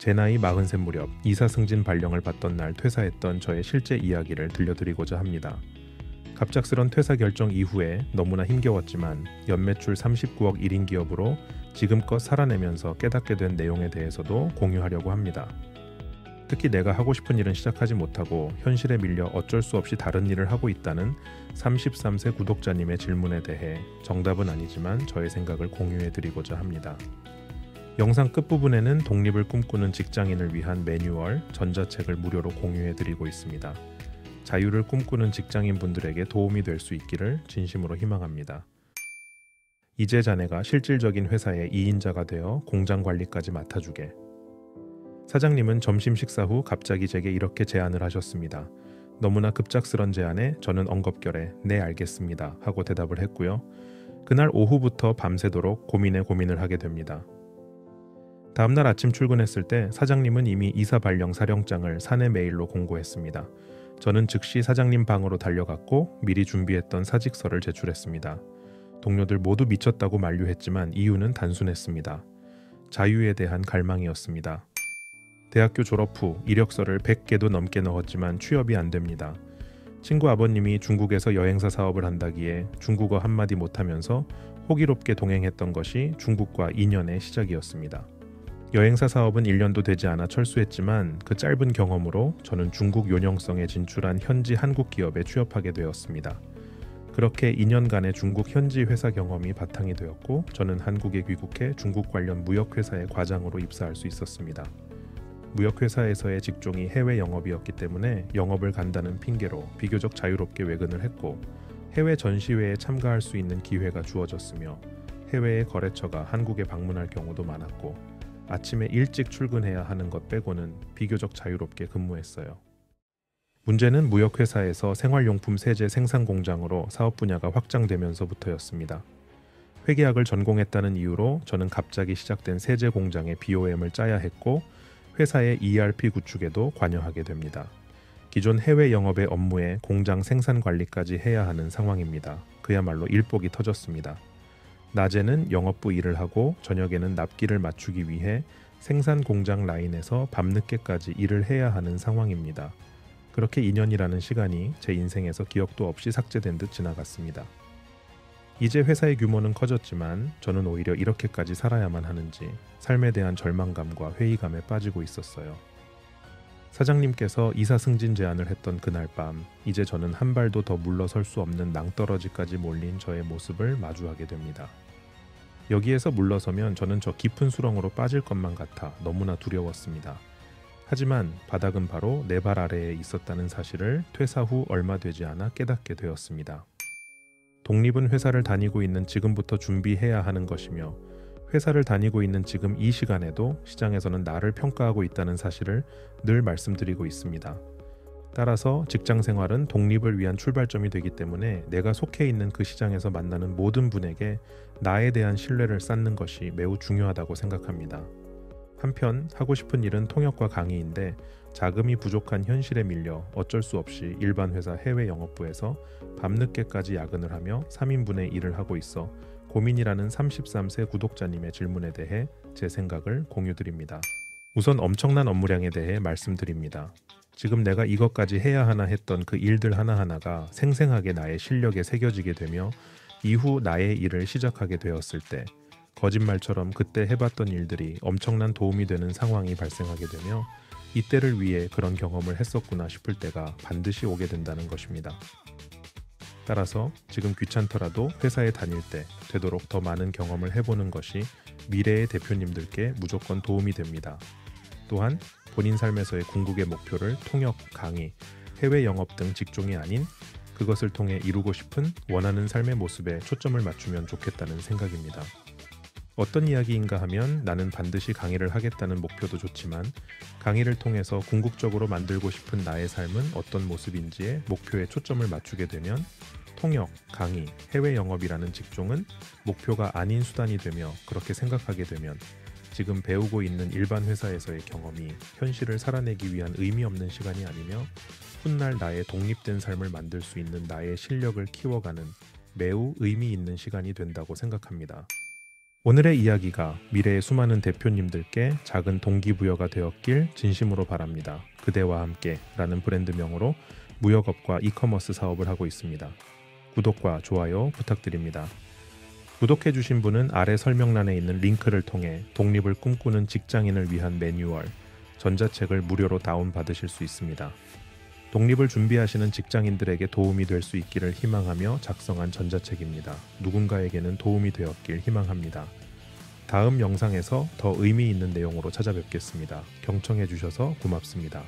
제 나이 43 무렵 이사 승진 발령을 받던 날 퇴사했던 저의 실제 이야기를 들려드리고자 합니다. 갑작스런 퇴사 결정 이후에 너무나 힘겨웠지만 연매출 39억 1인 기업으로 지금껏 살아내면서 깨닫게 된 내용에 대해서도 공유하려고 합니다. 특히 내가 하고 싶은 일은 시작하지 못하고 현실에 밀려 어쩔 수 없이 다른 일을 하고 있다는 33세 구독자님의 질문에 대해 정답은 아니지만 저의 생각을 공유해드리고자 합니다. 영상 끝부분에는 독립을 꿈꾸는 직장인을 위한 매뉴얼, 전자책을 무료로 공유해드리고 있습니다. 자유를 꿈꾸는 직장인분들에게 도움이 될 수 있기를 진심으로 희망합니다. 이제 자네가 실질적인 회사의 2인자가 되어 공장 관리까지 맡아주게. 사장님은 점심 식사 후 갑자기 제게 이렇게 제안을 하셨습니다. 너무나 급작스런 제안에 저는 엉겁결에 네 알겠습니다 하고 대답을 했고요. 그날 오후부터 밤새도록 고민을 하게 됩니다. 다음날 아침 출근했을 때 사장님은 이미 이사 발령 사령장을 사내 메일로 공고했습니다. 저는 즉시 사장님 방으로 달려갔고 미리 준비했던 사직서를 제출했습니다. 동료들 모두 미쳤다고 만류했지만 이유는 단순했습니다. 자유에 대한 갈망이었습니다. 대학교 졸업 후 이력서를 100개도 넘게 넣었지만 취업이 안 됩니다. 친구 아버님이 중국에서 여행사 사업을 한다기에 중국어 한마디 못하면서 호기롭게 동행했던 것이 중국과 인연의 시작이었습니다. 여행사 사업은 1년도 되지 않아 철수했지만 그 짧은 경험으로 저는 중국 요령성에 진출한 현지 한국 기업에 취업하게 되었습니다. 그렇게 2년간의 중국 현지 회사 경험이 바탕이 되었고 저는 한국에 귀국해 중국 관련 무역회사의 과장으로 입사할 수 있었습니다. 무역회사에서의 직종이 해외 영업이었기 때문에 영업을 간다는 핑계로 비교적 자유롭게 외근을 했고 해외 전시회에 참가할 수 있는 기회가 주어졌으며 해외의 거래처가 한국에 방문할 경우도 많았고 아침에 일찍 출근해야 하는 것 빼고는 비교적 자유롭게 근무했어요. 문제는 무역회사에서 생활용품 세제 생산 공장으로 사업 분야가 확장되면서부터였습니다. 회계학을 전공했다는 이유로 저는 갑자기 시작된 세제 공장의 BOM을 짜야 했고 회사의 ERP 구축에도 관여하게 됩니다. 기존 해외 영업의 업무에 공장 생산 관리까지 해야 하는 상황입니다. 그야말로 일복이 터졌습니다. 낮에는 영업부 일을 하고 저녁에는 납기를 맞추기 위해 생산 공장 라인에서 밤늦게까지 일을 해야 하는 상황입니다. 그렇게 2년이라는 시간이 제 인생에서 기억도 없이 삭제된 듯 지나갔습니다. 이제 회사의 규모는 커졌지만 저는 오히려 이렇게까지 살아야만 하는지 삶에 대한 절망감과 회의감에 빠지고 있었어요. 사장님께서 이사 승진 제안을 했던 그날 밤, 이제 저는 한 발도 더 물러설 수 없는 낭떠러지까지 몰린 저의 모습을 마주하게 됩니다. 여기에서 물러서면 저는 저 깊은 수렁으로 빠질 것만 같아 너무나 두려웠습니다. 하지만 바닥은 바로 내 발 아래에 있었다는 사실을 퇴사 후 얼마 되지 않아 깨닫게 되었습니다. 독립은 회사를 다니고 있는 지금부터 준비해야 하는 것이며 회사를 다니고 있는 지금 이 시간에도 시장에서는 나를 평가하고 있다는 사실을 늘 말씀드리고 있습니다. 따라서 직장 생활은 독립을 위한 출발점이 되기 때문에 내가 속해 있는 그 시장에서 만나는 모든 분에게 나에 대한 신뢰를 쌓는 것이 매우 중요하다고 생각합니다. 한편 하고 싶은 일은 통역과 강의인데 자금이 부족한 현실에 밀려 어쩔 수 없이 일반 회사 해외 영업부에서 밤늦게까지 야근을 하며 3인분의 일을 하고 있어 고민이라는 33세 구독자님의 질문에 대해 제 생각을 공유드립니다. 우선 엄청난 업무량에 대해 말씀드립니다. 지금 내가 이것까지 해야 하나 했던 그 일들 하나하나가 생생하게 나의 실력에 새겨지게 되며 이후 나의 일을 시작하게 되었을 때 거짓말처럼 그때 해봤던 일들이 엄청난 도움이 되는 상황이 발생하게 되며 이때를 위해 그런 경험을 했었구나 싶을 때가 반드시 오게 된다는 것입니다. 따라서 지금 귀찮더라도 회사에 다닐 때 되도록 더 많은 경험을 해보는 것이 미래의 대표님들께 무조건 도움이 됩니다. 또한 본인 삶에서의 궁극의 목표를 통역, 강의, 해외 영업 등 직종이 아닌 그것을 통해 이루고 싶은 원하는 삶의 모습에 초점을 맞추면 좋겠다는 생각입니다. 어떤 이야기인가 하면 나는 반드시 강의를 하겠다는 목표도 좋지만 강의를 통해서 궁극적으로 만들고 싶은 나의 삶은 어떤 모습인지에 목표에 초점을 맞추게 되면 통역, 강의, 해외 영업이라는 직종은 목표가 아닌 수단이 되며 그렇게 생각하게 되면 지금 배우고 있는 일반 회사에서의 경험이 현실을 살아내기 위한 의미 없는 시간이 아니며 훗날 나의 독립된 삶을 만들 수 있는 나의 실력을 키워가는 매우 의미 있는 시간이 된다고 생각합니다. 오늘의 이야기가 미래의 수많은 대표님들께 작은 동기부여가 되었길 진심으로 바랍니다. 그대와 함께 라는 브랜드명으로 무역업과 이커머스 사업을 하고 있습니다. 구독과 좋아요 부탁드립니다. 구독해주신 분은 아래 설명란에 있는 링크를 통해 독립을 꿈꾸는 직장인을 위한 매뉴얼, 전자책을 무료로 다운받으실 수 있습니다. 독립을 준비하시는 직장인들에게 도움이 될 수 있기를 희망하며 작성한 전자책입니다. 누군가에게는 도움이 되었길 희망합니다. 다음 영상에서 더 의미 있는 내용으로 찾아뵙겠습니다. 경청해 주셔서 고맙습니다.